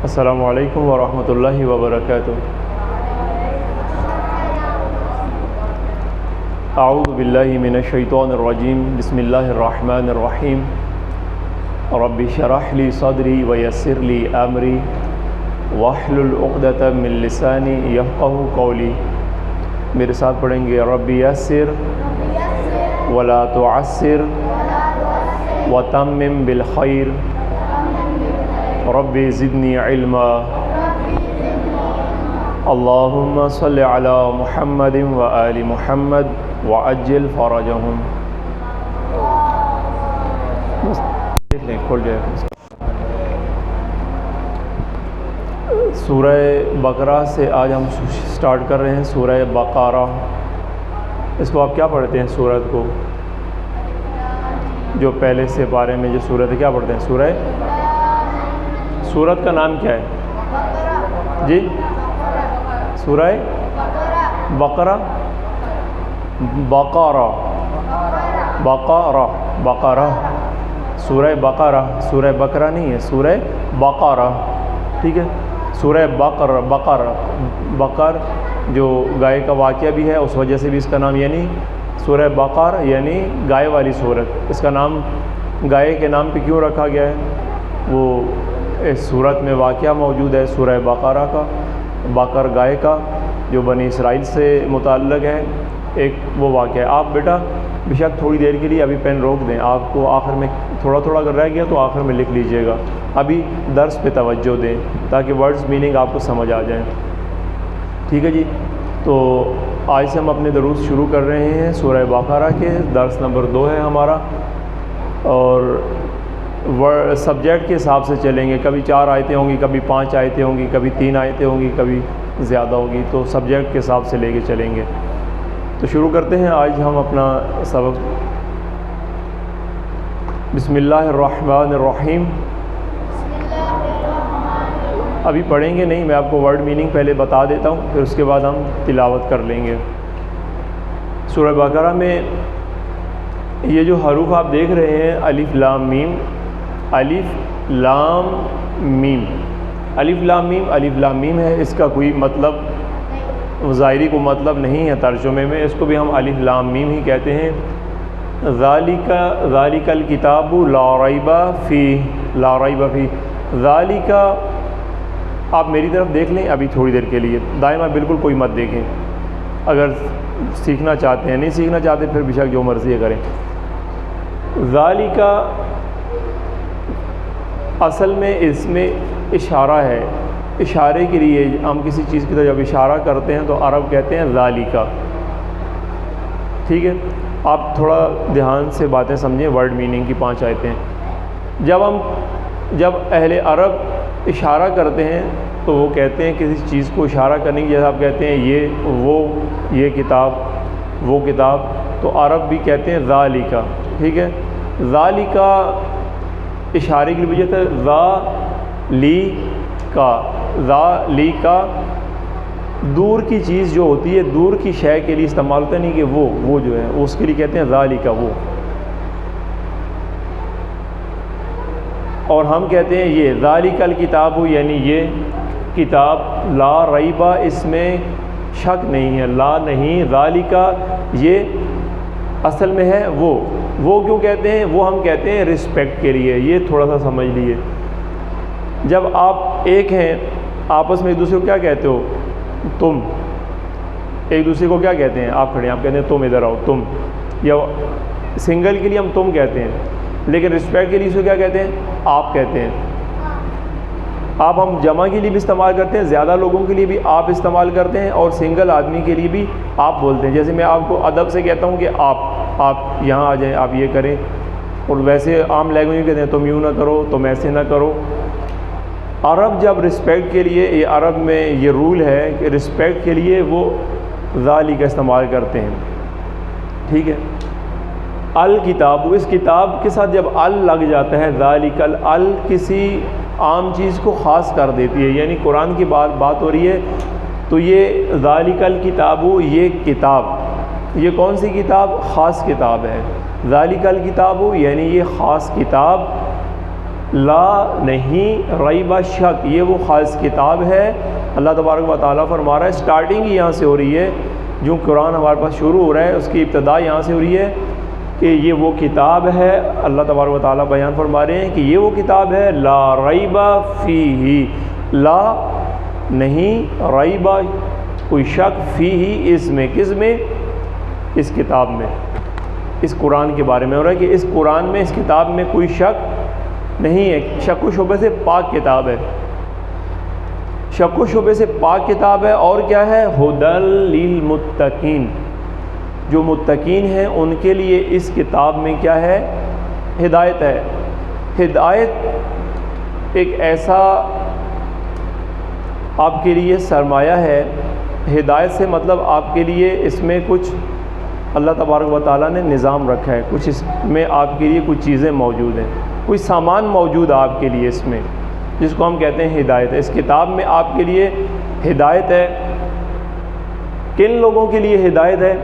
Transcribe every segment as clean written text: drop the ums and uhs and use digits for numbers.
السلام علیکم ورحمۃ اللہ وبرکاتہ۔ اعوذ باللہ من الشیطان الرجیم، بسم اللہ الرحمن الرحیم۔ رب اشرح لی صدری ویسر لی امری واحلل عقدۃ من لسانی یفقہوا قولی۔ میرے ساتھ پڑھیں گے، رب یسر ولا تعسر وتمم بالخیر رب زدنی علما۔ اللہم صل علی محمد وآل محمد وعجل فرجہم۔ کھول جائے۔ سورہ بقرہ سے آج ہم سٹارٹ کر رہے ہیں، سورہ بقرہ۔ اس کو آپ کیا پڑھتے ہیں سورت کو؟ جو پہلے سے پارے میں جو سورت ہے کیا پڑھتے ہیں؟ سورت کا نام کیا ہے جی؟ سورہ بقرہ، بقرہ، بقرہ، بقرہ، سورہ بقرہ، سورہ بقرہ نہیں ہے، سورہ بقرہ، ٹھیک ہے؟ سورہ بقرہ، بقر جو گائے کا واقعہ بھی ہے، اس وجہ سے بھی اس کا نام، یعنی سورہ بقر یعنی گائے والی سورت۔ اس کا نام گائے کے نام پہ کیوں رکھا گیا ہے؟ وہ اس سورت میں واقعہ موجود ہے سورہ بقرہ کا، بقر گائے کا، جو بنی اسرائیل سے متعلق ہے، ایک وہ واقعہ ہے۔ آپ بیٹا بے شک تھوڑی دیر کے لیے ابھی پین روک دیں، آپ کو آخر میں تھوڑا تھوڑا اگر رہ گیا تو آخر میں لکھ لیجئے گا، ابھی درس پہ توجہ دیں تاکہ ورڈز میننگ آپ کو سمجھ آ جائیں، ٹھیک ہے جی؟ تو آج سے ہم اپنے دروس شروع کر رہے ہیں سورہ بقرہ کے، درس نمبر 2 ہے ہمارا، اور سبجیکٹ کے حساب سے چلیں گے، کبھی 4 آیتیں ہوں گی، کبھی 5 آیتیں ہوں گی، کبھی 3 آیتیں ہوں گی، کبھی زیادہ ہوگی، تو سبجیکٹ کے حساب سے لے کے چلیں گے۔ تو شروع کرتے ہیں آج ہم اپنا سبق۔ بسم اللہ الرحمن الرحیم۔ ابھی پڑھیں گے نہیں، میں آپ کو ورڈ میننگ پہلے بتا دیتا ہوں، پھر اس کے بعد ہم تلاوت کر لیں گے۔ سورہ بقرہ میں یہ جو حروف آپ دیکھ رہے ہیں، الف لام میم، الف لام میم، الف لام میم، الف لام میم ہے، اس کا کوئی مطلب ظاہری کو مطلب نہیں ہے ترجمے میں، اس کو بھی ہم الف لام میم ہی کہتے ہیں۔ ذالک الکتاب لا ریب فیہ، لا ریب فیہ، ذالک، آپ میری طرف دیکھ لیں ابھی تھوڑی دیر کے لیے، دائما بالکل کوئی مت دیکھیں، اگر سیکھنا چاہتے ہیں، نہیں سیکھنا چاہتے پھر بے شک جو مرضی کریں۔ ذالک اصل میں اس میں اشارہ ہے، اشارے کے لیے ہم کسی چیز کی طرف جب اشارہ کرتے ہیں تو عرب کہتے ہیں ذالک، ٹھیک ہے؟ آپ تھوڑا دھیان سے باتیں سمجھیں، ورڈ میننگ کی 5 آیتیں۔ جب اہل عرب اشارہ کرتے ہیں تو وہ کہتے ہیں کسی چیز کو اشارہ کرنے کی، جیسے آپ کہتے ہیں یہ وہ، یہ کتاب، وہ کتاب، تو عرب بھی کہتے ہیں ذالک، ٹھیک ہے؟ ذالک اشارے کی وجہ سے ذالک دور کی چیز جو ہوتی ہے، دور کی شے کے لیے استعمال ہوتا ہے، نہیں کہ وہ جو ہے اس کے لیے کہتے ہیں ذالک، وہ۔ اور ہم کہتے ہیں یہ ذالک الکتاب، یعنی یہ کتاب، لا ریبہ، اس میں شک نہیں ہے، لا نہیں، ذالک یہ اصل میں ہے وہ کیوں کہتے ہیں؟ وہ ہم کہتے ہیں رسپیکٹ کے لیے، یہ تھوڑا سا سمجھ لیے۔ جب آپ ایک ہیں، آپس میں ایک دوسرے کو کیا کہتے ہو؟ تم۔ ایک دوسرے کو کیا کہتے ہیں؟ آپ کھڑے ہیں، آپ کہتے ہیں تم ادھر آؤ، تم، یا سنگل کے لیے ہم تم کہتے ہیں، لیکن رسپیکٹ کے لیے اس کو کیا کہتے ہیں؟ آپ کہتے ہیں۔ آپ ہم جمع کے لیے بھی استعمال کرتے ہیں، زیادہ لوگوں کے لیے بھی آپ استعمال کرتے ہیں، اور سنگل آدمی کے لیے بھی آپ بولتے ہیں۔ جیسے میں آپ کو ادب سے کہتا ہوں کہ آپ یہاں آ جائیں، آپ یہ کریں، اور ویسے عام لینگویج میں کہتے ہیں تم یوں نہ کرو، تم ایسے نہ کرو۔ عرب جب رسپیکٹ کے لیے، یہ عرب میں یہ رول ہے کہ رسپیکٹ کے لیے وہ ذالک کا استعمال کرتے ہیں، ٹھیک ہے؟ الکتاب، اس کتاب کے ساتھ جب ال لگ جاتا ہے، ذالک ال کسی عام چیز کو خاص کر دیتی ہے، یعنی قرآن کی بات ہو رہی ہے تو یہ ذالک الکتاب، یہ کتاب، یہ کون سی کتاب؟ خاص کتاب ہے۔ ذالک الکتاب یعنی یہ خاص کتاب، لا نہیں ریب شک، یہ وہ خاص کتاب ہے۔ اللہ تبارک و تعالیٰ فرما رہا ہے، سٹارٹنگ ہی یہاں سے ہو رہی ہے، جو قرآن ہمارے پاس شروع ہو رہا ہے اس کی ابتدا یہاں سے ہو رہی ہے کہ یہ وہ کتاب ہے۔ اللہ تبارک و تعالیٰ بیان فرما رہے ہیں کہ یہ وہ کتاب ہے لا ریب فیہ، لا نہیں ریب کوئی شک فیہ اس میں، کس میں؟ اس کتاب میں، اس قرآن کے بارے میں ہو رہا ہے کہ اس قرآن میں، اس کتاب میں کوئی شک نہیں ہے، شک و شبہ سے پاک کتاب ہے، شک و شبہ سے پاک کتاب ہے۔ اور کیا ہے؟ ھدی للمتقین، جو متقین ہیں ان کے لیے اس کتاب میں کیا ہے؟ ہدایت ہے۔ ہدایت ایک ایسا آپ کے لیے سرمایہ ہے، ہدایت سے مطلب آپ کے لیے اس میں کچھ اللہ تبارک و تعالیٰ نے نظام رکھا ہے، کچھ اس میں آپ کے لیے کچھ چیزیں موجود ہیں، کوئی سامان موجود ہے آپ کے لیے اس میں، جس کو ہم کہتے ہیں ہدایت ہے۔ اس کتاب میں آپ کے لیے ہدایت ہے۔ کن لوگوں کے لیے ہدایت ہے؟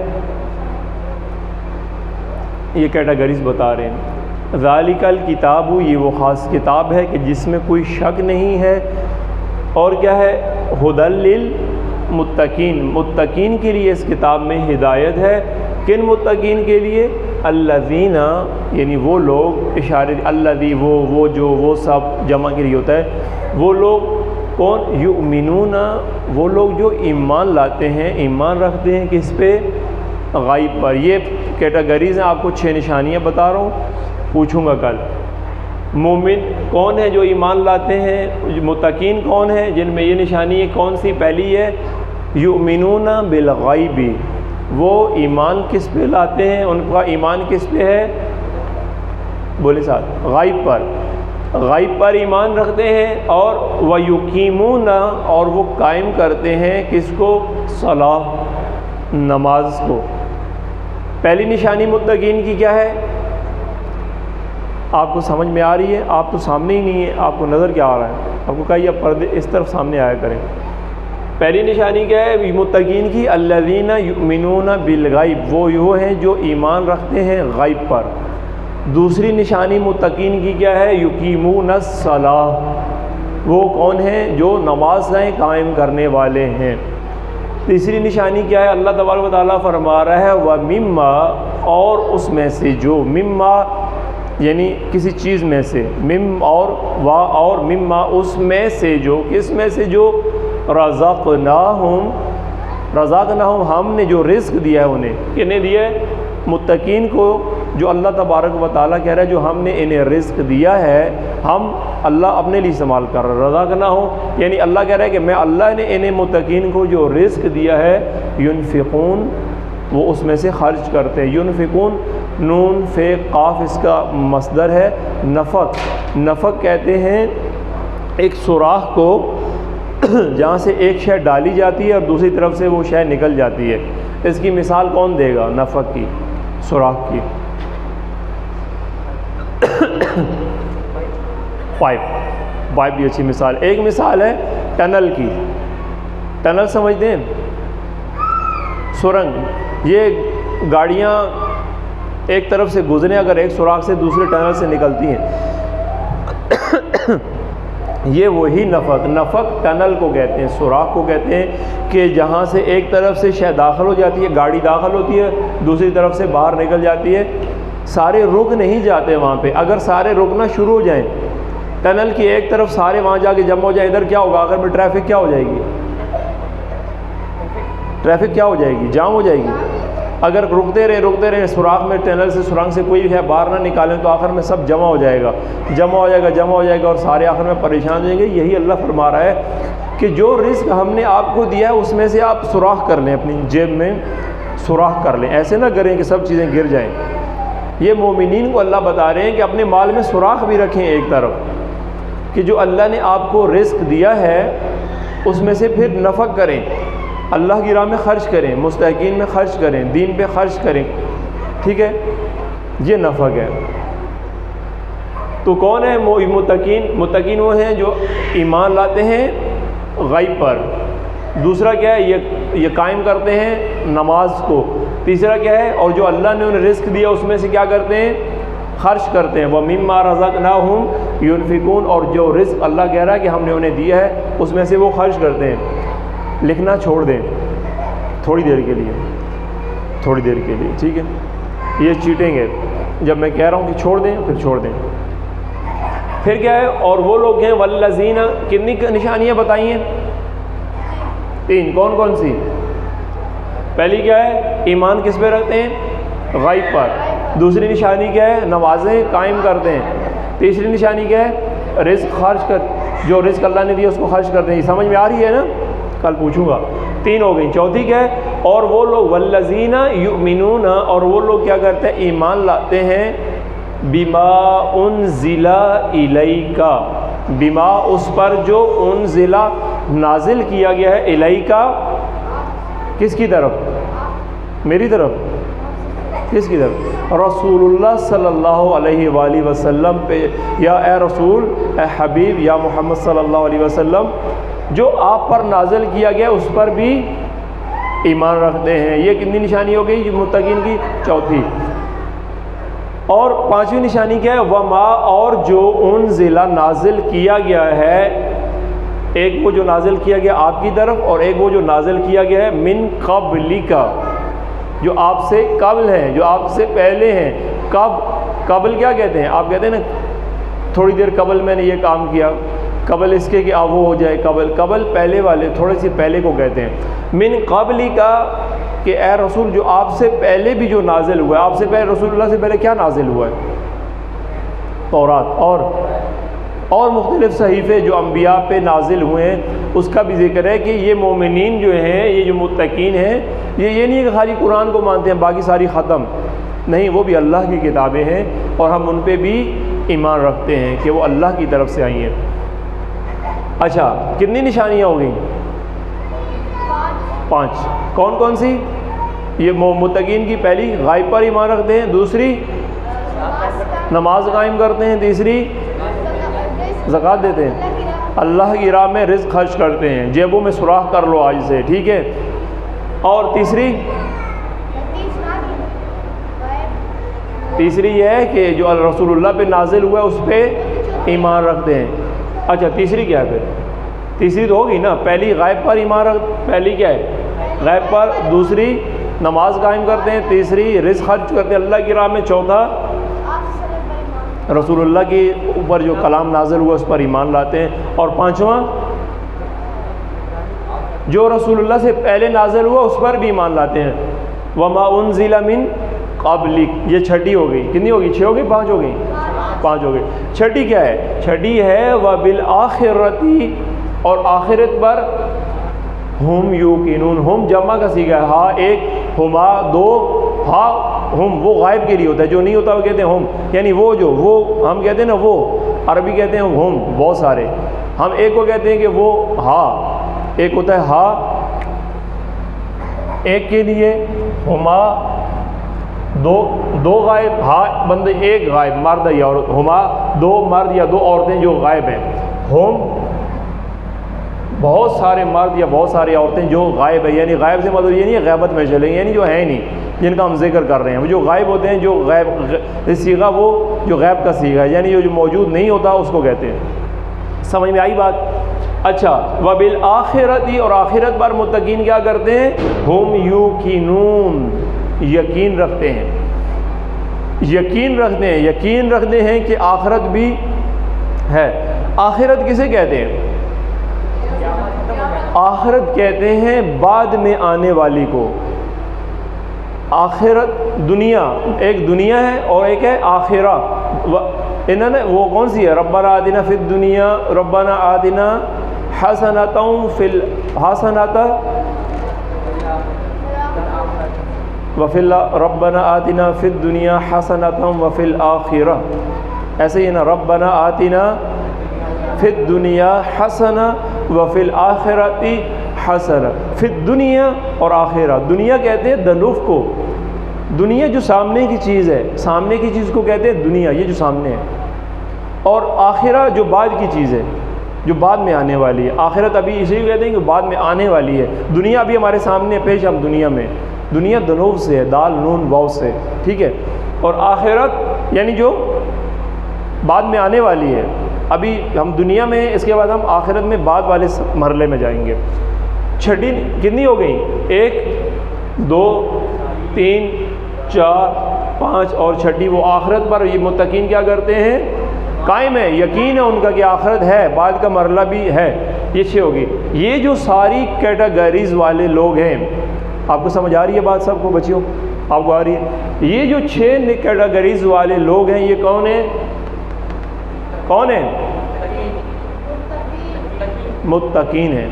یہ کیٹیگریز بتا رہے ہیں۔ ذالک الکتاب، یہ وہ خاص کتاب ہے کہ جس میں کوئی شک نہیں ہے، اور کیا ہے؟ ھدی للمتقین، متقین کے لیے اس کتاب میں ہدایت ہے۔ کن متقین کے لیے؟ الذین، یعنی وہ لوگ، اشارے الذی وہ جو، وہ سب جمع کے لیے ہوتا ہے، وہ لوگ کون؟ یؤمنون، وہ لوگ جو ایمان لاتے ہیں، ایمان رکھتے ہیں کس پہ؟ غیب پر۔ یہ کیٹیگریز ہیں، آپ کو 6 نشانیاں بتا رہا ہوں، پوچھوں گا کل۔ مومن کون ہے جو ایمان لاتے ہیں؟ متقین کون ہیں جن میں یہ نشانی ہے؟ کون سی؟ پہلی ہے یؤمنون بالغیب، وہ ایمان کس پہ لاتے ہیں؟ ان کا ایمان کس پہ ہے؟ بولے ساتھ، غیب پر، غیب پر ایمان رکھتے ہیں۔ اور وَيُقِيمُونَ، اور وہ قائم کرتے ہیں کس کو؟ صلاۃ، نماز کو۔ پہلی نشانی متقین کی کیا ہے؟ آپ کو سمجھ میں آ رہی ہے؟ آپ تو سامنے ہی نہیں ہے، آپ کو نظر کیا آ رہا ہے؟ آپ کو کہا یہ پردے اس طرف سامنے آیا کریں۔ پہلی نشانی کیا ہے متقین کی؟ الذین یؤمنون بالغیب، وہ ہیں جو ایمان رکھتے ہیں غیب پر۔ دوسری نشانی متقین کی کیا ہے؟ یقیمون الصلاۃ، وہ کون ہیں؟ جو نمازیں قائم کرنے والے ہیں۔ تیسری نشانی کیا ہے؟ اللہ تبارک و تعالیٰ فرما رہا ہے وَمِمَّا، اور اس میں سے جو، مما یعنی کسی چیز میں سے، اور مما اس میں سے جو، کس میں سے؟ جو رزقناہم، ہم نے جو رزق دیا ہے انہیں، کنہیں دیا ہے؟ متقین کو، جو اللہ تبارک و تعالیٰ کہہ رہا ہے جو ہم نے انہیں رزق دیا ہے، ہم اللہ اپنے لیے استعمال کر رہا ہے۔ رزقناہم یعنی اللہ کہہ رہا ہے کہ میں اللہ نے انہیں متقین کو جو رزق دیا ہے، ینفقون، وہ اس میں سے خرچ کرتے ہیں۔ ینفقون، نون فے قاف اس کا مصدر ہے۔ نفق کہتے ہیں ایک سوراخ کو جہاں سے ایک شے ڈالی جاتی ہے اور دوسری طرف سے وہ شے نکل جاتی ہے۔ اس کی مثال کون دے گا؟ نفق کی، سوراخ کی۔ پائپ بھی اچھی مثال۔ ایک مثال ہے ٹنل کی، ٹنل سمجھتے ہیں؟ سرنگ، یہ گاڑیاں ایک طرف سے گزریں اگر ایک سوراخ سے دوسرے ٹنل سے نکلتی ہیں، یہ وہی نفق ٹنل کو کہتے ہیں، سوراخ کو کہتے ہیں کہ جہاں سے ایک طرف سے شے داخل ہو جاتی ہے، گاڑی داخل ہوتی ہے، دوسری طرف سے باہر نکل جاتی ہے۔ سارے رک نہیں جاتے وہاں پہ، اگر سارے رکنا شروع ہو جائیں ٹنل کی ایک طرف، سارے وہاں جا کے جمع ہو جائیں، ادھر کیا ہوگا؟ آخر میں ٹریفک کیا ہو جائے گی؟ ٹریفک کیا ہو جائے گی؟ جام ہو جائے گی۔ اگر رکتے رہے سوراخ میں، ٹنل سے سرنگ سے کوئی ہے باہر نہ نکالیں تو آخر میں سب جمع ہو جائے گا اور سارے آخر میں پریشان ہو جائیں گے۔ یہی اللہ فرما رہا ہے کہ جو رزق ہم نے آپ کو دیا ہے اس میں سے آپ سوراخ کر لیں، اپنی جیب میں سوراخ کر لیں، ایسے نہ کریں کہ سب چیزیں گر جائیں۔ یہ مومنین کو اللہ بتا رہے ہیں کہ اپنے مال میں سوراخ بھی رکھیں ایک طرف، کہ جو اللہ نے آپ کو رزق دیا ہے اس میں سے پھر نفق کریں، اللہ کی راہ میں خرچ کریں، مستحقین میں خرچ کریں، دین پہ خرچ کریں، ٹھیک ہے؟ یہ نفق ہے۔ تو کون ہے متقین وہ ہیں جو ایمان لاتے ہیں غیب پر۔ دوسرا کیا ہے؟ یہ قائم کرتے ہیں نماز کو۔ تیسرا کیا ہے؟ اور جو اللہ نے انہیں رزق دیا اس میں سے کیا کرتے ہیں؟ خرچ کرتے ہیں، وَمِمَّا رَزَقْنَاهُمْ يُنْفِقُونَ، اور جو رزق اللہ کہہ رہا ہے کہ ہم نے انہیں دیا ہے اس میں سے وہ خرچ کرتے ہیں۔ لکھنا چھوڑ دیں تھوڑی دیر کے لیے، تھوڑی دیر کے لیے، ٹھیک ہے؟ یہ چیٹیں گے، جب میں کہہ رہا ہوں کہ چھوڑ دیں پھر چھوڑ دیں۔ پھر کیا ہے؟ اور وہ لوگ ہیں والذین، کتنی نشانیاں بتائی ہیں؟ 3۔ کون کون سی؟ پہلی کیا ہے؟ ایمان کس پہ رکھتے ہیں؟ غیب پر۔ دوسری نشانی کیا ہے؟ نمازیں قائم کرتے ہیں۔ تیسری نشانی کیا ہے؟ رزق خرچ کر، جو رزق اللہ نے دیا اس کو خرچ کرتے ہیں۔ یہ سمجھ میں آ رہی ہے نا؟ کل پوچھوں گا۔ 3 ہو گئی۔ چوتھی کیا ہے؟ اور وہ لوگ والذین یؤمنون، اور وہ لوگ کیا کرتے ہیں؟ ایمان لاتے ہیں بما انزل الیک، بما اس پر جو انزل نازل کیا گیا ہے، الیک کس کی طرف؟ میری طرف؟ کس کی طرف؟ رسول اللہ صلی اللہ علیہ وآلہ وسلم پہ، یا اے رسول، اے حبیب، یا محمد صلی اللہ علیہ وسلم، جو آپ پر نازل کیا گیا اس پر بھی ایمان رکھتے ہیں۔ یہ کتنی نشانی ہو گئی متقین کی؟ چوتھی۔ اور 5ویں نشانی کیا ہے؟ وما، اور جو انزل نازل کیا گیا ہے، ایک وہ جو نازل کیا گیا آپ کی طرف، اور ایک وہ جو نازل کیا گیا ہے من قبلک، جو آپ سے قبل ہیں، جو آپ سے پہلے ہیں۔ قبل کیا کہتے ہیں؟ آپ کہتے ہیں نا تھوڑی دیر قبل میں نے یہ کام کیا، قبل اس کے کہ اب وہ ہو جائے، قبل پہلے والے، تھوڑے سے پہلے کو کہتے ہیں۔ من قبلک، کہ اے رسول جو آپ سے پہلے بھی جو نازل ہوا ہے، آپ سے پہلے رسول اللہ سے پہلے کیا نازل ہوا ہے؟ تورات اور مختلف صحیفے جو انبیاء پہ نازل ہوئے ہیں، اس کا بھی ذکر ہے کہ یہ مومنین جو ہیں، یہ جو متقین ہیں، یہ نہیں کہ خالی قرآن کو مانتے ہیں باقی ساری ختم، نہیں، وہ بھی اللہ کی کتابیں ہیں اور ہم ان پہ بھی ایمان رکھتے ہیں کہ وہ اللہ کی طرف سے آئی ہیں۔ اچھا، کتنی نشانیاں ہو گئیں؟ 5۔ کون کون سی؟ یہ متقین کی پہلی غائب پر ایمان رکھتے ہیں، دوسری نماز قائم کرتے ہیں، تیسری زکوٰۃ دیتے ہیں، اللہ کی راہ میں رزق خرچ کرتے ہیں، جیبوں میں سوراخ کر لو آج سے، ٹھیک ہے؟ اور تیسری یہ ہے کہ جو رسول اللہ پہ نازل ہوا ہے اس پہ ایمان رکھتے ہیں۔ اچھا، تیسری کیا ہے پھر؟ تیسری تو ہوگی نا، پہلی غائب پر ایمان پہلی کیا ہے؟ غائب پر، دوسری نماز قائم کرتے ہیں، تیسری رزق خرچ کرتے ہیں اللہ کی راہ میں، چوتھا رسول اللہ کے اوپر جو کلام نازل ہوا اس پر ایمان لاتے ہیں، اور 5واں جو رسول اللہ سے پہلے نازل ہوا اس پر بھی ایمان لاتے ہیں۔ وما انزل من قبلک، یہ چھٹی ہو گئی۔ کتنی ہو گئی؟ 6 ہو گئی؟ 5 ہو گئی؟ 5 ہو گئی۔ چھٹی کیا ہے؟ چھٹی ہے وبالآخرۃ، اور آخرت پر ہم یوقنون، ہم جمع کا صیغہ ہے، ہا ایک، ہما 2، ہا ہم وہ غائب کے لیے ہوتا ہے، جو نہیں ہوتا وہ کہتے ہیں ہم، یعنی وہ جو، وہ ہم کہتے ہیں نا وہ، عربی کہتے ہیں ہم بہت سارے، ہم ایک کو کہتے ہیں کہ وہ ہا، ایک ہوتا ہے ہا ایک کے لیے، ہما دو غائب، ہا بندے ایک غائب، مرد یا عورت، ہما 2 مرد یا 2 عورتیں جو غائب ہیں، ہم بہت سارے مرد یا بہت ساری عورتیں جو غائب ہیں، یعنی غائب سے مطلب یہ نہیں ہے غیبت میں چلیں، یعنی جو ہیں نہیں، جن کا ہم ذکر کر رہے ہیں، وہ جو غائب ہوتے ہیں، جو غیب صیغہ وہ جو غیب کا صیغہ ہے، یعنی جو موجود نہیں ہوتا اس کو کہتے ہیں۔ سمجھ میں آئی بات؟ اچھا، وبالآخرۃ، اور آخرت پر متقین کیا کرتے ہیں؟ ہم یوقنون، یقین رکھتے ہیں، یقین رکھتے ہیں کہ آخرت بھی ہے۔ آخرت کسے کہتے ہیں؟ آخرت کہتے ہیں بعد میں آنے والی کو۔ آخرت دنیا، ایک دنیا ہے اور ایک ہے آخرہ، انہوں نے وہ کون سی ہے؟ ربنا آتنا فی الدنیا، ربنا آتنا حسنۃ فی الحسنۃ وفی ربنا آتنا فی الدنیا حسنۃ وفی الآخرہ، ایسے ہی نا، ربنا آتنا فی الدنیا حسنہ وفی الآخرۃ حسنہ، فی الدنیا اور آخرہ، دنیا کہتے ہیں دنوف کو، دنیا جو سامنے کی چیز ہے، سامنے کی چیز کو کہتے ہیں دنیا، یہ جو سامنے ہے، اور آخرہ جو بعد کی چیز ہے، جو بعد میں آنے والی ہے۔ آخرت ابھی اسی کو کہتے ہیں کہ بعد میں آنے والی ہے، دنیا ابھی ہمارے سامنے پیش، ہم دنیا میں، دنیا دنوف سے ہے، دال نون واو سے، ٹھیک ہے، اور آخرت یعنی جو بعد میں آنے والی ہے. ابھی ہم دنیا میں، اس کے بعد ہم آخرت میں بعد والے مرحلے میں جائیں گے. چھٹی کتنی ہو گئی؟ 1 2 3 4 5 اور چھٹی وہ آخرت پر. یہ متقین کیا کرتے ہیں؟ قائم ہے، یقین ہے ان کا کہ آخرت ہے، بعد کا مرحلہ بھی ہے. یہ 6 ہوگی. یہ جو ساری کیٹیگریز والے لوگ ہیں، آپ کو سمجھ آ رہی ہے بات؟ سب کو بچیوں آپ کو آ رہی ہے؟ یہ جو 6 کیٹیگریز والے لوگ ہیں، یہ کون ہیں؟ کون ہیں؟ متقین ہیں.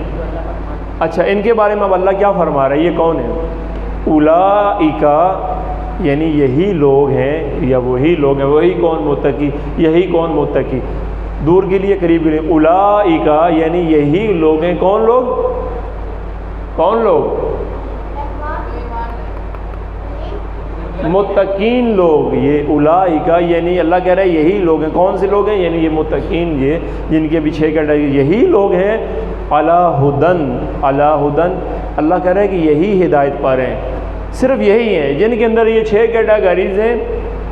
اچھا، ان کے بارے میں اب اللہ کیا فرما رہا ہے؟ یہ کون ہے؟ اولئک، یعنی یہی لوگ ہیں یا وہی لوگ ہیں. وہی کون؟ متقی. یہی کون؟ متقی. دور کے لیے قریب کے لیے. اولئک یعنی یہی لوگ ہیں. کون لوگ؟ کون لوگ؟ متقین لوگ. یہ اولئک یعنی اللہ کہہ رہا ہے یہی لوگ ہیں. کون سے لوگ ہیں؟ یعنی یہ متقین، یہ جن کے بھی 6 کیٹیگری، یہی لوگ ہیں. علی ہدن، علی ہدن، اللہ کہہ رہا ہے کہ یہی ہدایت پر ہیں. صرف یہی ہیں جن کے اندر یہ 6 کیٹیگریز ہیں.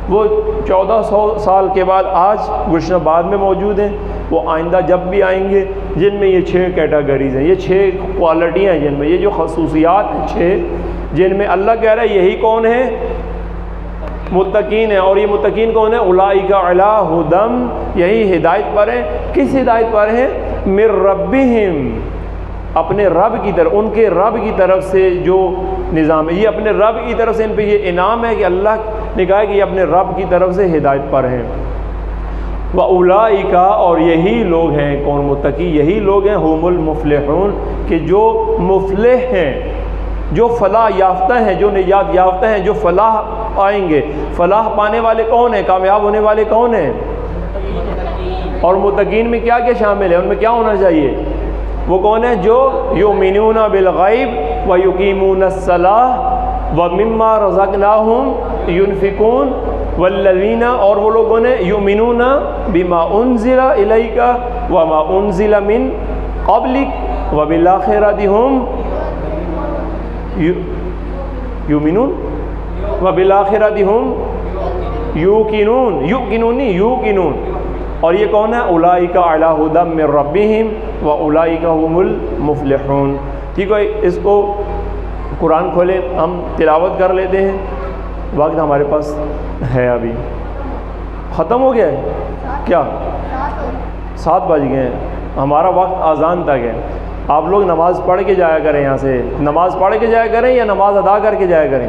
وہ 1400 سال کے بعد آج گزشتہ بعد میں موجود ہیں، وہ آئندہ جب بھی آئیں گے، جن میں یہ 6 کیٹیگریز ہیں. یہ 6 کوالٹیاں ہیں جن میں، یہ جو خصوصیات ہیں 6، جن میں اللہ کہہ رہا ہے یہی کون ہے؟ متقین ہیں. اور یہ متقین کون ہیں؟ اولئک علی ہدم، یہی ہدایت پر ہیں. کس ہدایت پر ہیں؟ من ربہم، اپنے رب کی طرف، ان کے رب کی طرف سے جو نظام ہے، یہ اپنے رب کی طرف سے ان پہ یہ انعام ہے کہ اللہ نے کہا کہ یہ اپنے رب کی طرف سے ہدایت پر ہیں. وَأُولَئِكَ، اور یہی لوگ ہیں. کون متقی؟ یہی لوگ ہیں. ہم المفلحون، کہ جو مفلح ہیں، جو فلاح یافتہ ہیں، جو نجات یافتہ ہیں، جو فلاح پائیں گے. فلاح پانے والے کون ہیں؟ کامیاب ہونے والے کون ہیں؟ اور متقین میں کیا کیا شامل ہے؟ ان میں کیا ہونا چاہیے؟ وہ کون ہیں؟ جو یؤمنون بالغیب ویقیمون الصلاۃ ومما رزقناہم ینفقون والذین، اور وہ لوگ کون ہیں؟ یؤمنون بما انزل الیک وما انزل من قبلک وبالآخرۃ ہم یؤمنون وبالآخرۃ ہم یوقنون. یوقنون نہیں، یوقنون. اور یہ کون ہے؟ اولئک علی ھدی من ربہم واولئک هم المفلحون. ٹھیک ہے، اس کو قرآن کھولیں، ہم تلاوت کر لیتے ہیں. وقت ہمارے پاس ہے، ابھی ختم ہو گیا ہے کیا؟ 7 بج گئے ہیں. ہمارا وقت اذان تک ہے. آپ لوگ نماز پڑھ کے جایا کریں. یہاں سے نماز پڑھ کے جایا کریں یا نماز ادا کر کے جایا کریں.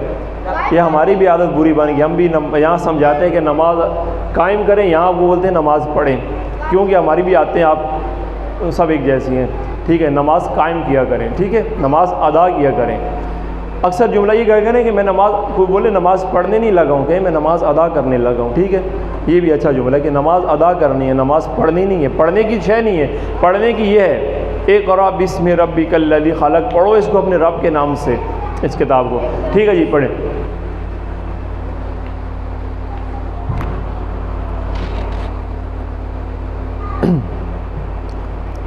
یہ ہماری بھی عادت بری بن گئی. ہم بھی یہاں سمجھاتے ہیں کہ نماز قائم کریں، یہاں وہ بولتے ہیں نماز پڑھیں، کیونکہ ہماری بھی آتے ہیں، آپ سب ایک جیسی ہیں. ٹھیک ہے، نماز قائم کیا کریں. ٹھیک ہے، نماز ادا کیا کریں. اکثر جملہ یہ کہہ کریں کہ میں نماز، کوئی بولے نماز پڑھنے نہیں لگا ہوں، کہ میں نماز ادا کرنے لگا ہوں. ٹھیک ہے، یہ بھی اچھا جملہ ہے کہ نماز ادا کرنی ہے، نماز پڑھنی نہیں ہے. پڑھنے کی شے نہیں ہے، پڑھنے کی یہ ہے اقرأ بسم ربک الذی خلق. پڑھو اس کو اپنے رب کے نام سے، اس کتاب کو. ٹھیک ہے جی، پڑھیں.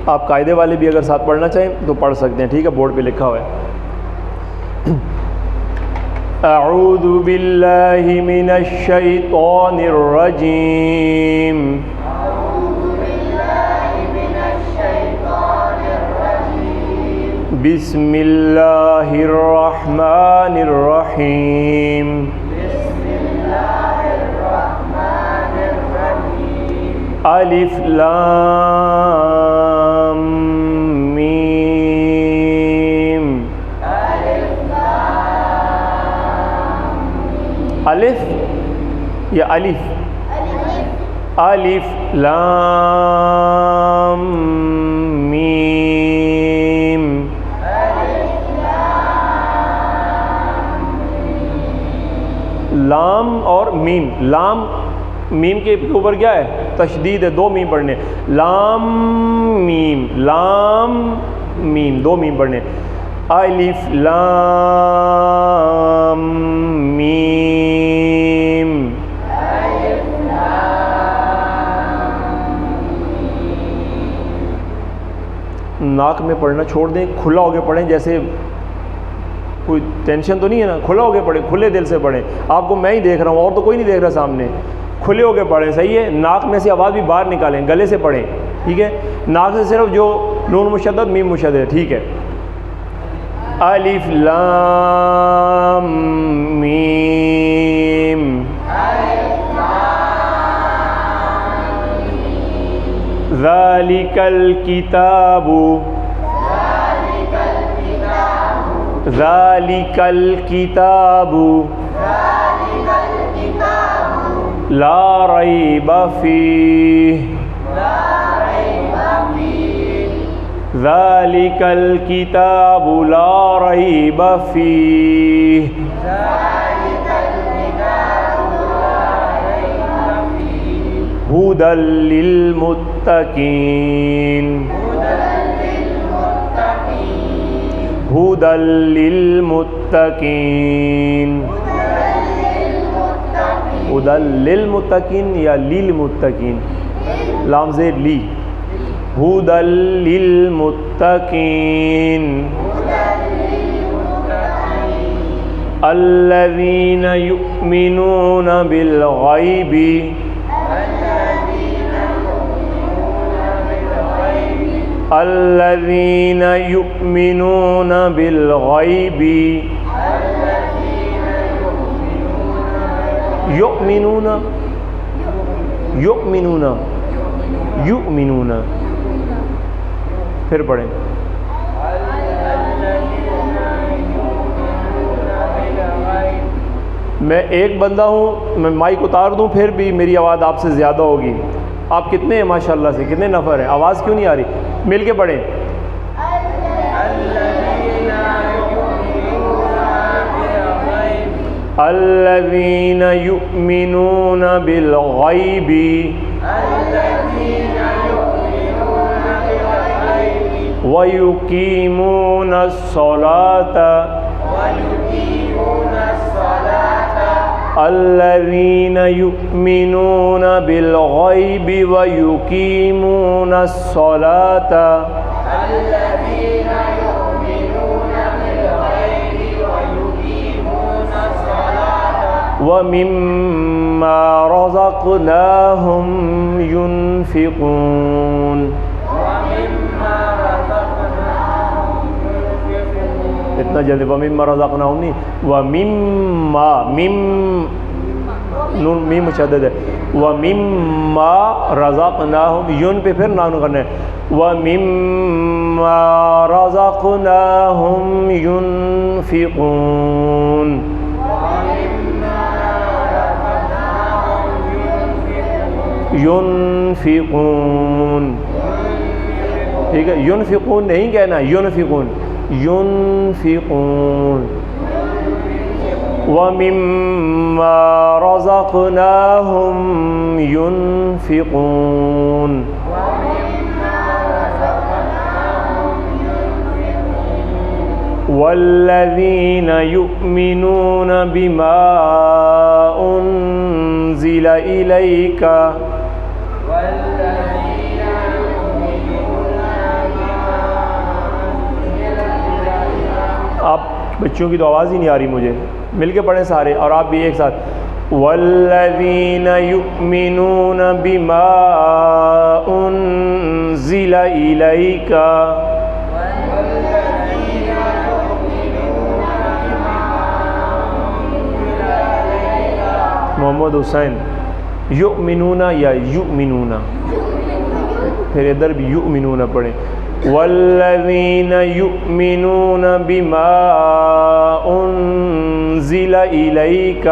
آپ قاعدے والے بھی اگر ساتھ پڑھنا چاہیں تو پڑھ سکتے ہیں. ٹھیک ہے، بورڈ پہ لکھا ہوا ہے. اعوذ باللہ من الشیطان الرجیم. بسم اللہ الرحمن الرحیم. الف لام میم. الف یا الف؟ الف لام میم. لام اور میم. لام میم کے اوپر کیا ہے؟ تشدید ہے. 2 میم پڑھنے. لام میم، لام میم، 2 میم پڑھنے. الف لام میم. ناک میں پڑھنا چھوڑ دیں، کھلا ہو کے پڑھیں. جیسے کوئی ٹینشن تو نہیں ہے نا، کھلا ہو کے پڑھیں، کھلے دل سے پڑھیں. آپ کو میں ہی دیکھ رہا ہوں، اور تو کوئی نہیں دیکھ رہا سامنے. کھلے ہو کے پڑھیں، صحیح ہے، ناک میں سے آواز بھی باہر نکالیں، گلے سے پڑھیں، ٹھیک ہے، ناک سے صرف جو نون مشدد میم مشدد، ٹھیک ہے۔ الف لام میم ذالک الکتاب ذالک الکتاب لا ریب فیہ ذالک الکتاب لا ریب فیہ ہدی للمتقین ہدی للمتقین ہدی للمتقین یا للمتقین، لام زیر لی، ہدی للمتقین الذین یؤمنون بالغیب الذین یؤمنون بالغیب یؤمنون یؤمنون یؤمنون، پھر پڑھیں میں ایک بندہ ہوں، میں مائک اتار دوں پھر بھی میری آواز آپ سے زیادہ ہوگی۔ آپ کتنے ہیں ماشاءاللہ سے، کتنے نفر ہیں، آواز کیوں نہیں آ رہی؟ مل کے پڑھیں الذین یؤمنون بالغیب ویقیمون الصلاۃ الذین یؤمنون بالغیب ویقیمون الصلاۃ ومما رزقناہم ينفقون اتنا جلدی ومما رزقناہم نہیں، ومما میم نون میم مشدد ہے، ومما رزقناہم یون پہ پھر نان کرنا ہے، ومما رزقناہم ينفقون ينفقون، ٹھیک ہے، ينفقون نہیں کہنا، ينفقون ينفقون ومما رزقناهم ينفقون والذين يؤمنون بما أنزل إليك آپ بچوں کی تو آواز ہی نہیں آ رہی مجھے، مل کے پڑھیں سارے اور آپ بھی ایک ساتھ، والذین یؤمنون بما انزل الیک محمد حسین، یؤمنون یا یؤمنون، پھر ادھر بھی یؤمنون پڑھیں، والذین یؤمنون بما انزل الیک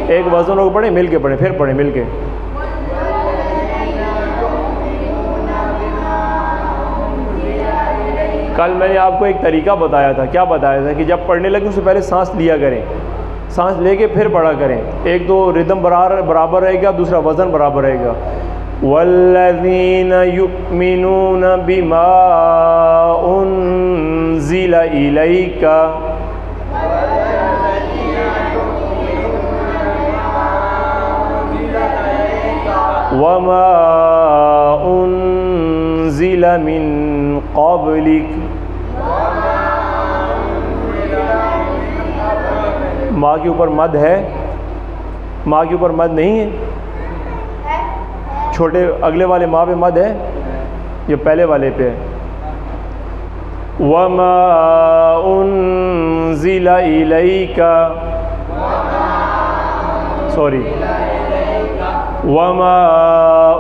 ایک وزن ہو پڑھیں، مل کے پڑھیں، پھر پڑھیں مل کے، کل میں نے آپ کو ایک طریقہ بتایا تھا، کیا بتایا تھا کہ جب پڑھنے لگے اس سے پہلے سانس لیا کریں، سانس لے کے پھر پڑھا کریں، ایک تو ردم برابر رہے گا، دوسرا وزن برابر رہے گا۔ والذین یؤمنون بما انزل الیک وما انزل من قبلک ماں کے اوپر مد ہے؟ ماں کے اوپر مد نہیں ہے؟ چھوٹے اگلے والے ماں پہ مد ہے جو پہلے والے پہ ہے؟ وَمَا أُنزِلَ إِلَيْكَ وَمَا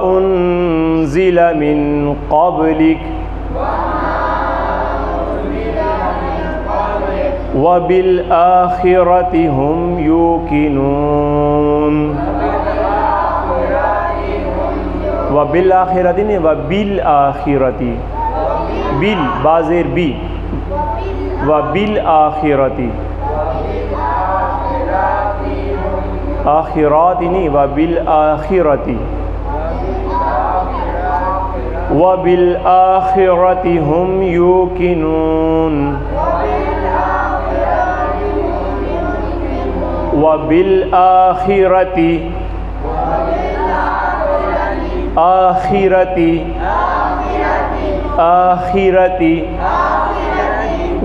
أُنزِلَ مِن قَبْلِكَ وَبِالْآخِرَةِ هُمْ يُوقِنُونَ. وَبِالْآخِرَةِ نہیں، وَبِالْآخِرَةِ، بِل بازیر بی، وَبِالْآخِرَةِ، آخرات نہیں، وَبِالْآخِرَةِ، وَبِالْآخِرَةِ هُمْ يُوقِنُونَ. وَبِالْآخِرَةِ، آخِرَةِ، آخِرَةِ،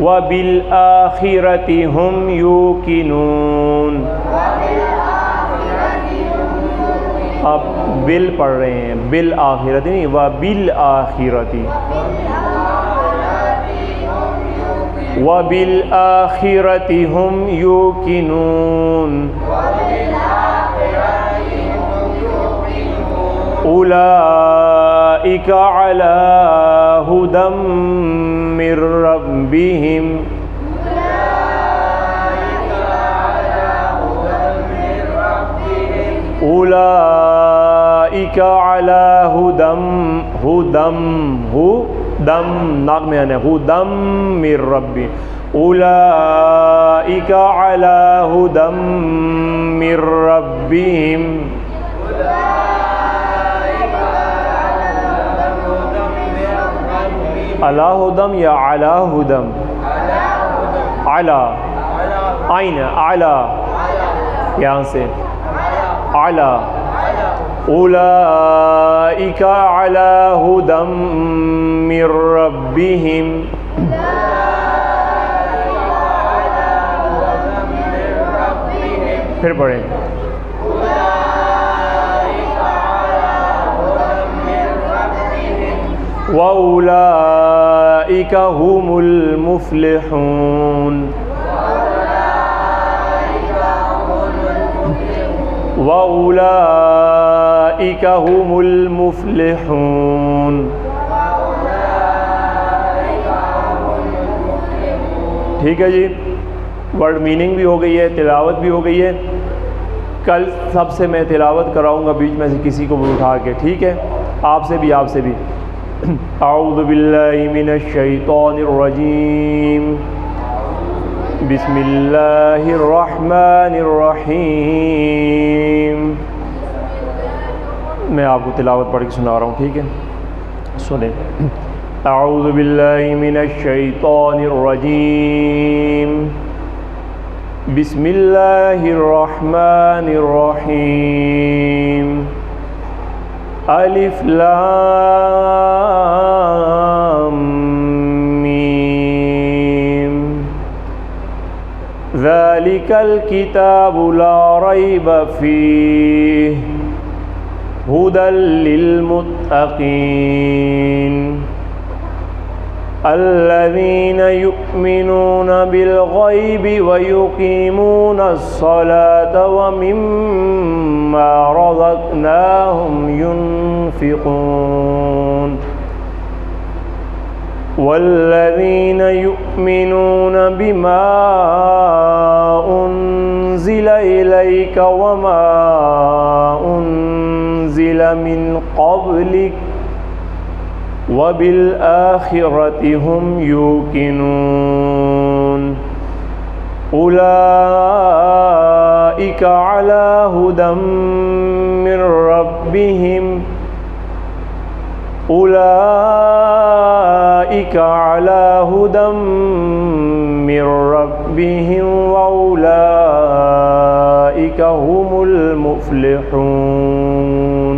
وَبِالْآخِرَةِ هُمْ يُوقِنُونَ. آپ بل پڑھ رہے ہیں، بالآخرۃ نہیں، وَبِالْآخِرَةِ، وَبِالْآخِرَةِ هُمْ يُوقِنُونَ. أُولَئِكَ عَلَى هُدًى مِّن رَّبِّهِمْ، أُولَئِكَ عَلَى هُدًى ناک میں آنا، هُدًى مِّن رَّبِّهِمْ، أُولَئِكَ عَلَى هُدًى مِّن رَّبِّهِمْ. علی ہدم یا علی ہدم؟ علی، آئین علی، یہاں سے علی. اولئک علی ہدم من ربہم، پھر پڑھیں وَأُولَئِكَ هُمُ الْمُفْلِحُونَ. وَأُولَئِكَ هُمُ الْمُفْلِحُونَ. ٹھیک ہے جی، ورڈ میننگ بھی ہو گئی ہے، تلاوت بھی ہو گئی ہے. کل سب سے میں تلاوت کراؤں گا بیچ میں سے کسی کو بھی اٹھا کے، ٹھیک ہے؟ آپ سے بھی، آپ سے بھی. اعوذ باللہ من الشیطان الرجیم، بسم اللہ الرحمن الرحیم. میں آپ کو تلاوت پڑھ کے سنا رہا ہوں، ٹھیک ہے؟ سنیں. اعوذ باللہ من الشیطان الرجیم، بسم اللہ الرحمن الرحیم. الف لام میم، ذالک الکتاب لا ریب فیہ ھدی للمتقین الذین یؤمنون بالغیب ویقیمون الصلاة ومما رزقناہم ينفقون والذین یؤمنون بما انزل الیک وما انزل من قبلک وَبِالْآخِرَةِ هُمْ يُوقِنُونَ. أُولَئِكَ عَلَى هُدًى مِّن رَّبِّهِمْ، أُولَئِكَ عَلَى هُدًى مِّن رَّبِّهِمْ وَأُولَئِكَ هُمُ الْمُفْلِحُونَ.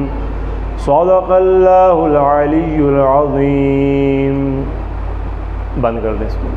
صدق اللہ العلی العظیم. بند کر دیں اس کو.